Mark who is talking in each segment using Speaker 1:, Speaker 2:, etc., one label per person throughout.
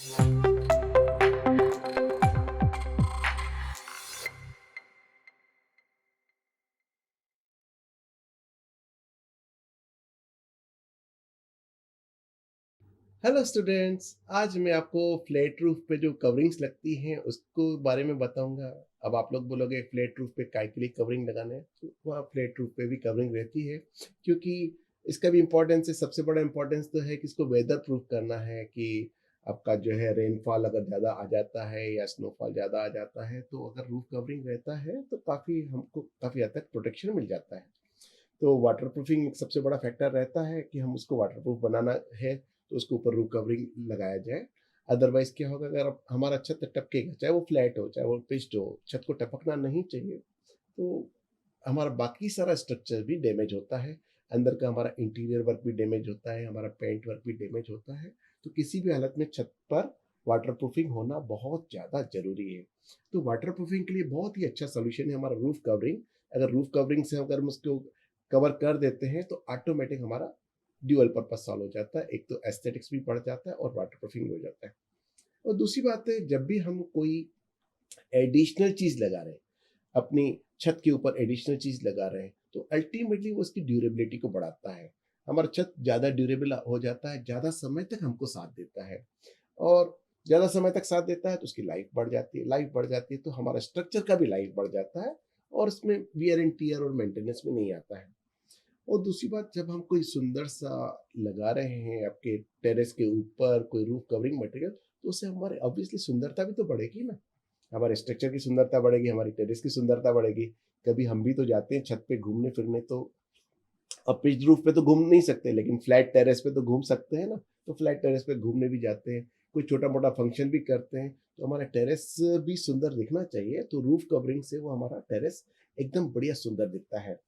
Speaker 1: Hello students, आज मैं आपको फ्लैट रूफ पे जो कवरिंग्स लगती हैं उसको बारे में बताऊंगा। अब आप लोग बोलोगे फ्लैट रूफ पे काय के लिए कवरिंग लगाना है, तो वहाँ फ्लैट रूफ पे भी कवरिंग रहती है क्योंकि इसका भी इम्पोर्टेंस है। सबसे बड़ा इम्पोर्टेंस तो है कि इसको वेदर प्रूफ करना है कि आपका जो है रेनफॉल अगर ज़्यादा आ जाता है या स्नोफॉल ज़्यादा आ जाता है तो अगर रूफ कवरिंग रहता है तो काफ़ी हमको काफ़ी हद तक प्रोटेक्शन मिल जाता है। तो वाटर प्रूफिंग सबसे बड़ा फैक्टर रहता है कि हम उसको वाटर प्रूफ बनाना है तो उसके ऊपर रूफ कवरिंग लगाया जाए। अदरवाइज क्या होगा, अगर हमारा छत टपकेगा, चाहे वो फ्लैट हो चाहे वो पिच्ड हो, छत को टपकना नहीं चाहिए। तो हमारा बाकी सारा स्ट्रक्चर भी डैमेज होता है, अंदर का हमारा इंटीरियर वर्क भी डैमेज होता है, हमारा पेंट वर्क भी डैमेज होता है। तो किसी भी हालत में छत पर वाटर प्रूफिंग होना बहुत ज़्यादा ज़रूरी है। तो वाटर प्रूफिंग के लिए बहुत ही अच्छा सोल्यूशन है हमारा रूफ कवरिंग। अगर रूफ कवरिंग से अगर हम उसको कवर कर देते हैं तो ऑटोमेटिक हमारा ड्यूअल पर्पस सॉल्व हो जाता है। एक तो एस्थेटिक्स भी बढ़ जाता है और वाटर प्रूफिंग हो जाता है। और दूसरी बात है, जब भी हम कोई एडिशनल चीज़ लगा रहे हैं, अपनी छत के ऊपर एडिशनल चीज़ लगा रहे हैं, तो अल्टीमेटली वो उसकी ड्यूरेबिलिटी को बढ़ाता है। हमारा छत ज़्यादा ड्यूरेबल हो जाता है, ज़्यादा समय तक हमको साथ देता है। और ज़्यादा समय तक साथ देता है तो उसकी लाइफ बढ़ जाती है, लाइफ बढ़ जाती है तो हमारा स्ट्रक्चर का भी लाइफ बढ़ जाता है और उसमें वियर एंड टियर और मेंटेनेंस में नहीं आता है। और दूसरी बात, जब हम कोई सुंदर सा लगा रहे हैं आपके टेरेस के ऊपर कोई रूफ कवरिंग मटेरियल, तो उससे हमारे ऑब्वियसली सुंदरता भी तो बढ़ेगी ना। हमारे स्ट्रक्चर की सुंदरता बढ़ेगी, हमारी टेरेस की सुंदरता बढ़ेगी। कभी हम भी तो जाते हैं छत पे घूमने फिरने, तो अब पिच रूफ पे तो घूम नहीं सकते लेकिन फ्लैट टेरेस पे तो घूम सकते हैं ना। तो फ्लैट टेरेस पे घूमने भी जाते हैं, कोई छोटा मोटा फंक्शन भी करते हैं, तो हमारा टेरेस भी सुंदर दिखना चाहिए। तो रूफ कवरिंग से वो हमारा टेरेस एकदम बढ़िया सुंदर दिखता है।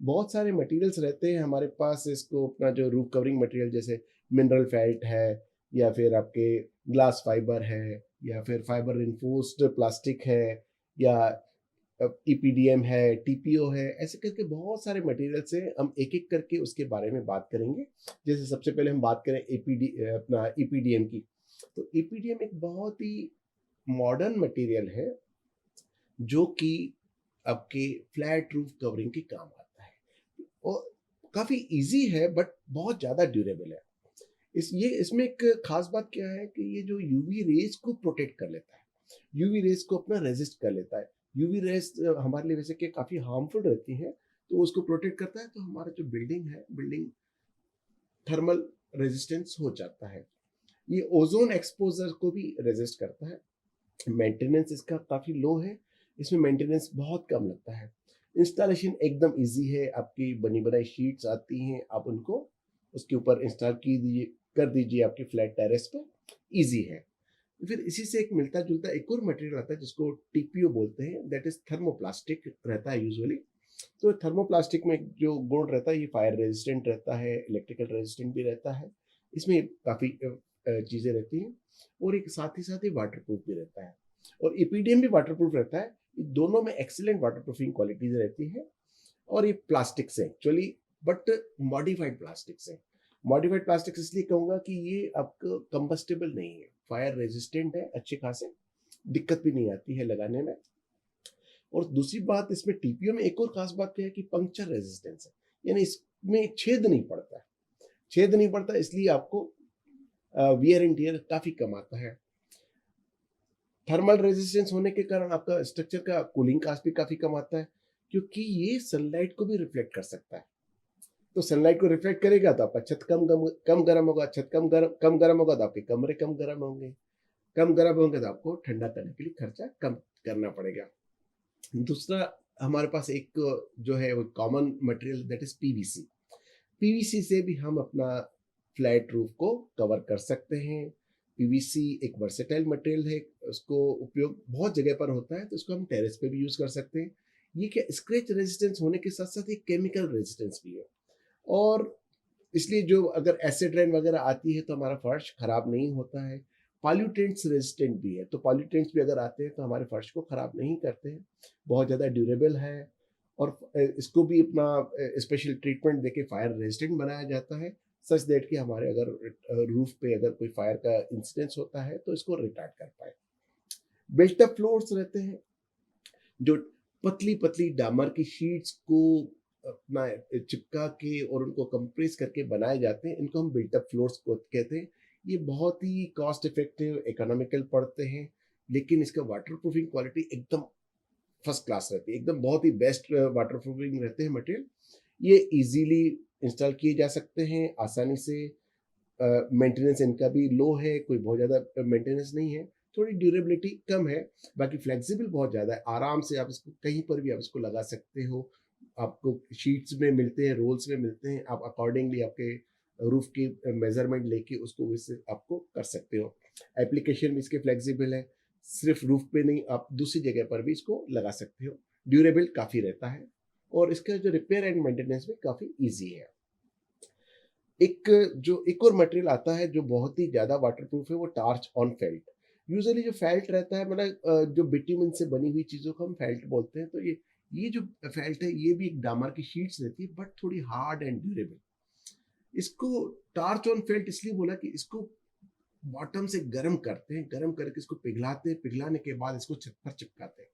Speaker 1: बहुत सारे मटेरियल्स रहते हैं हमारे पास इसको अपना जो रूफ कवरिंग मटेरियल, जैसे मिनरल फेल्ट है, या फिर आपके ग्लास फाइबर है, या फिर फाइबर रिन्फोर्स्ड प्लास्टिक है, या ईपीडीएम है, टीपीओ है, ऐसे करके बहुत सारे मटेरियल्स हैं। हम एक एक करके उसके बारे में बात करेंगे। जैसे सबसे पहले हम बात करें एपीडी अपना ईपीडीएम की। तो ईपीडीएम एक बहुत ही मॉडर्न मटेरियल है जो कि आपके फ्लैट रूफ कवरिंग के काम आता है। और काफ़ी ईज़ी है बट बहुत ज़्यादा ड्यूरेबल है। इसमें एक ख़ास बात क्या है कि ये जो यूवी रेज़ को प्रोटेक्ट कर लेता है, यूवी रेज़ को अपना रेज़िस्ट कर लेता है। यूवी रेज़ हमारे लिए वैसे कि काफ़ी हार्मफुल रहती हैं, तो उसको प्रोटेक्ट करता है, तो हमारा जो बिल्डिंग है, बिल्डिंग थर्मल रेजिस्टेंस हो जाता है। ये ओज़ोन एक्सपोज़र को भी रेज़िस्ट करता है। मेंटेनेंस इसका काफ़ी लो है, इसमें मेंटेनेंस बहुत कम लगता है। इंस्टॉलेशन एकदम ईज़ी है, आपकी बनी बनाई शीट्स आती हैं, आप उनको उसके ऊपर इंस्टॉल की दीजिए, कर दीजिए आपके फ्लैट टेरेस पे, ईज़ी है। फिर इसी से एक मिलता-जुलता एक और मटेरियल आता है जिसको टीपीओ बोलते हैं, दैट इज़ थर्मोप्लास्टिक रहता है यूजुअली। तो थर्मोप्लास्टिक में जो गुण रहता है, ये फायर रेजिस्टेंट रहता है, इलेक्ट्रिकल रेजिस्टेंट भी रहता है। इसमें काफ़ी चीज़ें रहती हैं और एक साथ ही वाटर प्रूफ भी रहता है और ईपीडीएम भी वाटर प्रूफ रहता है। ये दोनों में एक्सीलेंट वाटर प्रूफिंग क्वालिटीज़ रहती है। और ये प्लास्टिक्स हैं एक्चुअली, बट मॉडिफाइड प्लास्टिक्स हैं। मॉडिफाइड प्लास्टिक्स इसलिए कहूँगा कि ये आपको कंबस्टेबल नहीं है, फायर रेजिस्टेंट है अच्छे खासे, दिक्कत भी नहीं आती है लगाने में। और दूसरी बात, इसमें टीपीओ में एक और खास बात क्या है कि पंक्चर रेजिस्टेंस है, यानी इसमें छेद नहीं पड़ता है। छेद नहीं पड़ता, इसलिए आपको वियर एंड टियर काफ़ी कम आता है। थर्मल रेजिस्टेंस होने के कारण आपका स्ट्रक्चर का कूलिंग कास्ट भी काफ़ी कम आता है, क्योंकि ये सनलाइट को भी रिफ्लेक्ट कर सकता है। तो सनलाइट को रिफ्लेक्ट करेगा तो आपका छत कम गर्म होगा, छत कम गर्म होगा तो आपके कमरे कम गर्म होंगे, कम गर्म होंगे तो आपको ठंडा करने के लिए खर्चा कम करना पड़ेगा। दूसरा, हमारे पास एक जो है वो common material, that is PVC. PVC से भी हम अपना फ्लैट रूफ को कवर कर सकते हैं। पीवीसी एक वर्सेटाइल मटेरियल है, उसको उपयोग बहुत जगह पर होता है, तो इसको हम टेरेस पे भी यूज कर सकते हैं। ये क्या, स्क्रैच रेजिस्टेंस होने के साथ साथ एक केमिकल रेजिस्टेंस भी है। और इसलिए जो अगर एसिड रेन वगैरह आती है तो हमारा फर्श खराब नहीं होता है। पॉल्यूटेंट्स रेजिस्टेंट भी है, तो पॉल्यूटेंट्स भी अगर आते हैं तो हमारे फर्श को खराब नहीं करते हैं। बहुत ज़्यादा ड्यूरेबल है और इसको भी अपना स्पेशल ट्रीटमेंट देके फायर रेजिस्टेंट बनाया जाता है, सच दैट कि हमारे अगर रूफ पे अगर कोई फायर का इंसिडेंस होता है तो इसको रिटार्ड कर पाए। बिल्ट अप फ्लोर्स रहते हैं जो पतली पतली डामर की शीट्स को अपना चिपका के और उनको कंप्रेस करके बनाए जाते हैं, इनको हम बिल्ट अप फ्लोर्स को कहते हैं। ये बहुत ही कॉस्ट इफेक्टिव इकोनॉमिकल पड़ते हैं, लेकिन इसका वाटर प्रूफिंग क्वालिटी एकदम फर्स्ट क्लास रहती है, एकदम बहुत ही बेस्ट वाटर प्रूफिंग रहते हैं मटेरियल। ये इजीली इंस्टॉल किए जा सकते हैं आसानी से। मेंटेनेंस इनका भी लो है, कोई बहुत ज़्यादा मेंटेनेंस नहीं है, थोड़ी ड्यूरेबिलिटी कम है, बाकी फ्लेक्सिबल बहुत ज़्यादा है। आराम से आप इसको कहीं पर भी आप इसको लगा सकते हो। आपको शीट्स में मिलते हैं, रोल्स में मिलते हैं, आप अकॉर्डिंगली आपके रूफ की मेजरमेंट लेके उसको वैसे आपको कर सकते हो। एप्लीकेशन भी इसके फ्लेक्सिबल है, सिर्फ रूफ पे नहीं, आप दूसरी जगह पर भी इसको लगा सकते हो। ड्यूरेबल काफ़ी रहता है और इसका जो रिपेयर एंड मेंटेनेंस भी काफ़ी ईजी है। एक और मटेरियल आता है जो बहुत ही ज़्यादा वाटरप्रूफ है, वो टार्च ऑन फेल्ट। यूजुअली जो फेल्ट रहता है, मतलब जो बिट्यूमिन से बनी हुई चीज़ों को हम फेल्ट बोलते हैं। तो ये जो फेल्ट है, ये भी एक डामर की शीट्स रहती है, बट थोड़ी हार्ड एंड ड्यूरेबल। इसको टार्च ऑन फेल्ट इसलिए बोला कि इसको बॉटम से गर्म करते हैं, गर्म करके इसको पिघलाते हैं, पिघलाने के बाद इसको छत पर चिपकाते हैं।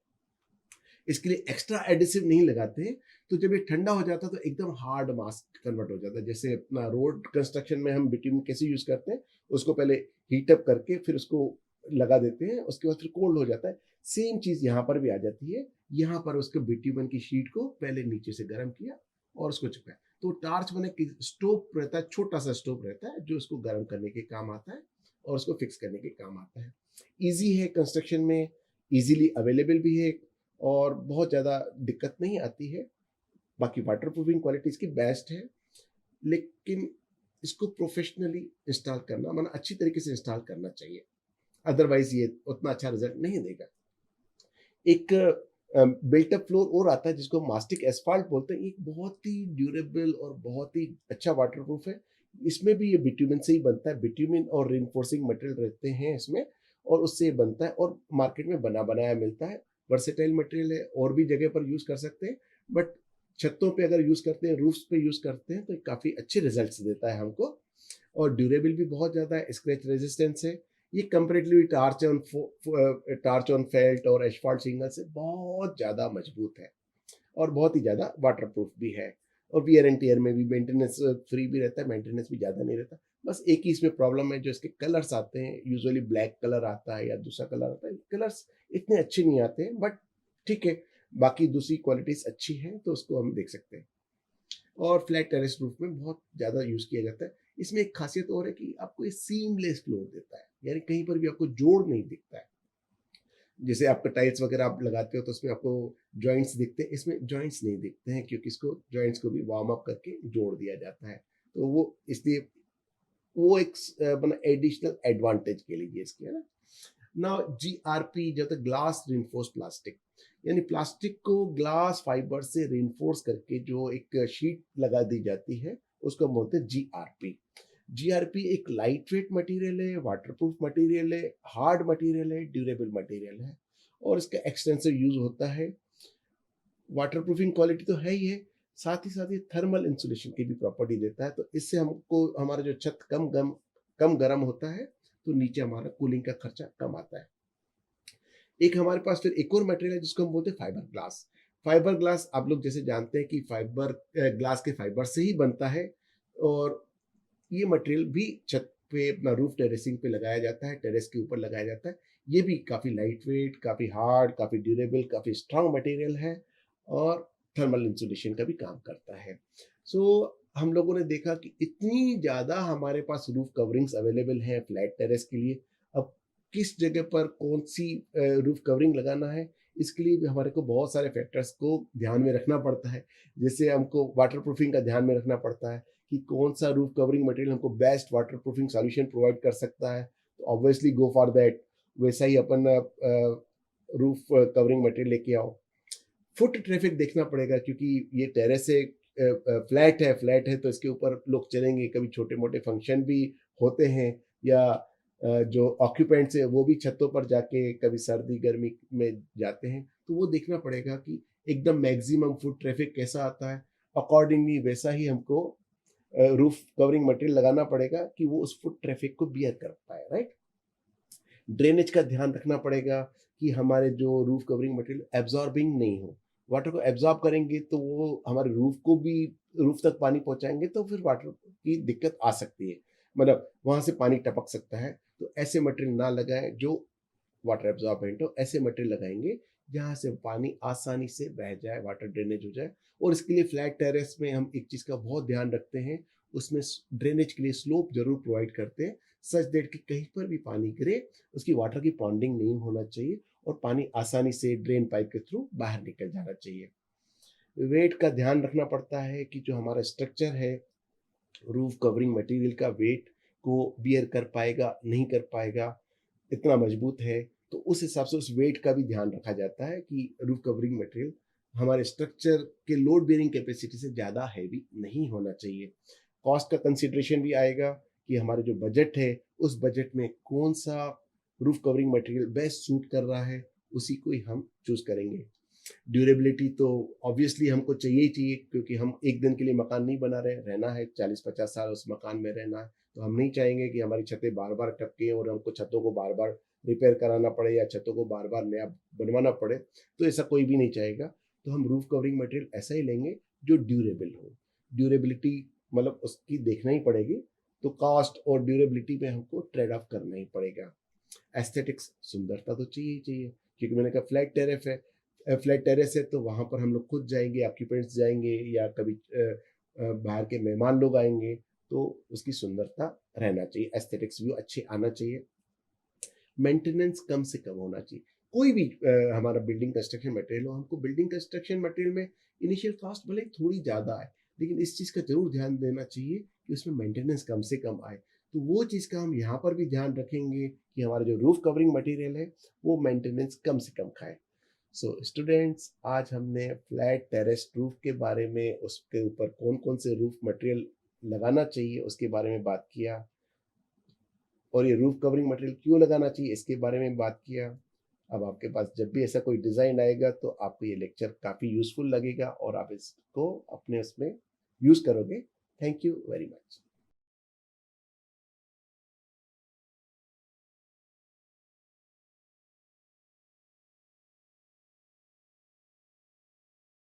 Speaker 1: इसके लिए एक्स्ट्रा एडिसिव नहीं लगाते हैं। तो जब ये ठंडा हो जाता है तो एकदम हार्ड मास्क कन्वर्ट हो जाता है। जैसे अपना रोड कंस्ट्रक्शन में हम बिट्यूमिन कैसे यूज करते हैं, उसको पहले हीट अप करके फिर उसको लगा देते हैं, उसके बाद फिर कोल्ड हो जाता है। सेम चीज यहाँ पर भी आ जाती है। यहाँ पर उसको बिट्यूमिन की शीट को पहले नीचे से गर्म किया और उसको चिपकाया। तो टार्च मैंने स्टोव रहता है, छोटा सा स्टोव रहता है जो उसको गर्म करने के काम आता है और उसको फिक्स करने के काम आता है। ईजी है कंस्ट्रक्शन में, इजीली अवेलेबल भी है और बहुत ज़्यादा दिक्कत नहीं आती है। बाकी वाटर प्रूफिंग क्वालिटी इसकी बेस्ट है, लेकिन इसको प्रोफेशनली इंस्टॉल करना, माना अच्छी तरीके से इंस्टॉल करना चाहिए, अदरवाइज ये उतना अच्छा रिजल्ट नहीं देगा। एक बिल्ट अप फ्लोर और आता है जिसको मास्टिक एसफाल्ट बोलते हैं। एक बहुत ही ड्यूरेबल और बहुत ही अच्छा वाटर प्रूफ है। इसमें भी ये बिट्यूमिन से ही बनता है, बिट्यूमिन और रिइंफोर्सिंग मटेरियल रहते हैं इसमें, और उससे ये बनता है और मार्केट में बना बनाया मिलता है। वर्सेटाइल मटेरियल है, और भी जगह पर यूज कर सकते हैं, बट छतों पे अगर यूज करते हैं, रूफ्स पे यूज करते हैं, तो काफी अच्छे रिजल्ट्स देता है हमको। और ड्यूरेबल भी बहुत ज्यादा है, स्क्रैच रेजिस्टेंस है। ये कंपेरेटिवली टार्च ऑन फेल्ट और एस्फाल्ट सिंगल से बहुत ज़्यादा मजबूत है और बहुत ही ज़्यादा वाटरप्रूफ भी है। और वियर एंड टियर में भी मेंटेनेंस फ्री भी रहता है, मेंटेनेंस भी ज़्यादा नहीं रहता। बस एक ही इसमें प्रॉब्लम है, जो इसके कलर्स आते हैं, यूजुअली ब्लैक कलर आता है या दूसरा कलर आता है, कलर्स इतने अच्छे नहीं आते हैं, बट ठीक है, बाकी दूसरी क्वालिटीज अच्छी हैं तो उसको हम देख सकते हैं। और फ्लैट टेरेस रूफ में बहुत ज़्यादा यूज़ किया जाता है। इसमें एक खासियत और है कि आपको ये सीमलेस फ्लोर देता है, यानी कहीं पर भी आपको जोड़ नहीं दिखता है। जैसे आपका टाइल्स वगैरह आप लगाते हो तो उसमें आपको जॉइंट्स दिखते हैं, इसमें जॉइंट्स नहीं दिखते हैं, क्योंकि इसको जॉइंट्स को भी वार्म अप करके जोड़ दिया जाता है। तो वो इसलिए वो एक एडिशनल एडवांटेज के लिए इसके, है ना। नाउ जीआरपी जो है ग्लास रिइंफोर्स्ड प्लास्टिक, यानी प्लास्टिक को ग्लास फाइबर से रिइंफोर्स करके जो एक शीट लगा दी जाती है, उसको हम बोलते हैं जीआरपी। जीआरपी एक लाइट वेट मटेरियल है, वाटरप्रूफ मटेरियल है, हार्ड मटेरियल है, ड्यूरेबल मटेरियल है, और इसका एक्सटेंसिव यूज होता है। वाटरप्रूफिंग क्वालिटी तो है ही है, साथ ही साथ ये थर्मल इंसुलेशन की भी प्रॉपर्टी देता है। तो इससे हमको हमारा जो छत कम गर्म होता है, तो नीचे हमारा कूलिंग का खर्चा कम आता है। एक हमारे पास फिर एक और मटेरियल है जिसको हम बोलते हैं फाइबर ग्लास। फाइबर ग्लास आप लोग जैसे जानते हैं कि फाइबर ग्लास के फाइबर से ही बनता है, और ये मटेरियल भी छत पे अपना रूफ टेरेसिंग पे लगाया जाता है, टेरेस के ऊपर लगाया जाता है। ये भी काफ़ी लाइट वेट, काफ़ी हार्ड, काफ़ी ड्यूरेबल, काफ़ी स्ट्रांग मटेरियल है, और थर्मल इंसुलेशन का भी काम करता है। सो हम लोगों ने देखा कि इतनी ज़्यादा हमारे पास रूफ कवरिंग्स अवेलेबल हैं फ्लैट टेरेस के लिए। अब किस जगह पर कौन सी रूफ कवरिंग लगाना है, इसके लिए भी हमारे को बहुत सारे फैक्टर्स को ध्यान में रखना पड़ता है। जैसे हमको वाटर प्रूफिंग का ध्यान में रखना पड़ता है कि कौन सा रूफ कवरिंग मटेरियल हमको best water proofing solution provide कर सकता है, तो ऑब्वियसली गो फॉर दैट। वैसा ही अपन रूफ कवरिंग मटेरियल लेके आओ। फुट ट्रैफिक देखना पड़ेगा, क्योंकि ये टेरेस से फ्लैट है तो इसके ऊपर लोग चलेंगे, कभी छोटे मोटे फंक्शन भी होते हैं, या जो ऑक्यूपेंट्स है वो भी छतों पर जाके कभी सर्दी गर्मी में जाते हैं, तो वो देखना पड़ेगा कि एकदम मैक्सिमम फुट ट्रैफिक कैसा आता है। अकॉर्डिंगली वैसा ही हमको रूफ कवरिंग मटेरियल लगाना पड़ेगा कि वो उस फुट ट्रैफिक को बियर कर पाए, राइट? ड्रेनेज का ध्यान रखना पड़ेगा कि हमारे जो रूफ कवरिंग मटेरियल एब्जॉर्बिंग नहीं हो। वाटर को एब्जॉर्ब करेंगे तो वो हमारे रूफ को भी, रूफ तक पानी पहुंचाएंगे तो फिर वाटर की दिक्कत आ सकती है, मतलब वहां से पानी टपक सकता है। तो ऐसे मटेरियल ना लगाएं जो वाटर एब्जॉर्बेंट हो, ऐसे मटेरियल लगाएंगे जहाँ से पानी आसानी से बह जाए, वाटर ड्रेनेज हो जाए। और इसके लिए फ्लैट टेरेस में हम एक चीज़ का बहुत ध्यान रखते हैं, उसमें ड्रेनेज के लिए स्लोप जरूर प्रोवाइड करते हैं, सच दैट कि कहीं पर भी पानी गिरे उसकी वाटर की पॉन्डिंग नहीं होना चाहिए और पानी आसानी से ड्रेन पाइप के थ्रू बाहर निकल जाना चाहिए। वेट का ध्यान रखना पड़ता है कि जो हमारा स्ट्रक्चर है, रूफ कवरिंग मटेरियल का वेट को बियर कर पाएगा नहीं कर पाएगा, इतना मजबूत है। तो उस हिसाब से उस वेट का भी ध्यान रखा जाता है कि रूफ कवरिंग मटेरियल हमारे स्ट्रक्चर के लोड बेयरिंग कैपेसिटी से ज़्यादा हैवी नहीं होना चाहिए। कॉस्ट का कंसिडरेशन भी आएगा कि हमारे जो बजट है उस बजट में कौन सा roof covering material best suit कर रहा है, उसी को ही हम चूज करेंगे। ड्यूरेबिलिटी तो ऑब्वियसली हमको चाहिए ही चाहिए, क्योंकि हम एक दिन के लिए मकान नहीं बना रहे, रहना है 40-50 साल उस मकान में रहना है। तो हम नहीं चाहेंगे कि हमारी छतें बार बार टपके और हमको छतों को बार बार रिपेयर कराना पड़े या छतों को बार बार नया बनवाना पड़े। तो ऐसा कोई भी नहीं चाहेगा। तो हम रूफ कवरिंग मटेरियल ऐसा ही लेंगे जो ड्यूरेबल हो। ड्यूरेबिलिटी मतलब उसकी देखना ही पड़ेगी। तो कॉस्ट और ड्यूरेबिलिटी में हमको ट्रेड ऑफ करना ही पड़ेगा। एस्थेटिक्स, सुंदरता तो चाहिए ही चाहिए, क्योंकि मैंने कहा फ्लैट टेरेस है, फ्लैट टेरेस है तो वहाँ पर हम लोग खुद जाएंगे, ऑक्यूपेंट्स जाएंगे या कभी बाहर के मेहमान लोग आएंगे, तो उसकी सुंदरता रहना चाहिए, एस्थेटिक्स व्यू अच्छे आना चाहिए। मेंटेनेंस कम से कम होना चाहिए। कोई भी हमारा बिल्डिंग कंस्ट्रक्शन मटेरियल हो, हमको बिल्डिंग कंस्ट्रक्शन मटेरियल में इनिशियल कॉस्ट भले ही थोड़ी ज़्यादा है, लेकिन इस चीज़ का जरूर ध्यान देना चाहिए कि उसमें मेंटेनेंस कम से कम आए। तो वो चीज़ का हम यहाँ पर भी ध्यान रखेंगे कि हमारा जो रूफ कवरिंग मटेरियल है वो मेंटेनेंस कम से कम खाए। सो स्टूडेंट्स, आज हमने फ्लैट टेरेस रूफ के बारे में, उसके ऊपर कौन कौन से रूफ मटेरियल लगाना चाहिए उसके बारे में बात किया, और ये रूफ कवरिंग मटेरियल क्यों लगाना चाहिए इसके बारे में बात किया। अब आपके पास जब भी ऐसा कोई डिज़ाइन आएगा तो आपको ये लेक्चर काफ़ी यूज़फुल लगेगा और आप इसको अपने उसमें यूज़ करोगे। Thank you very much.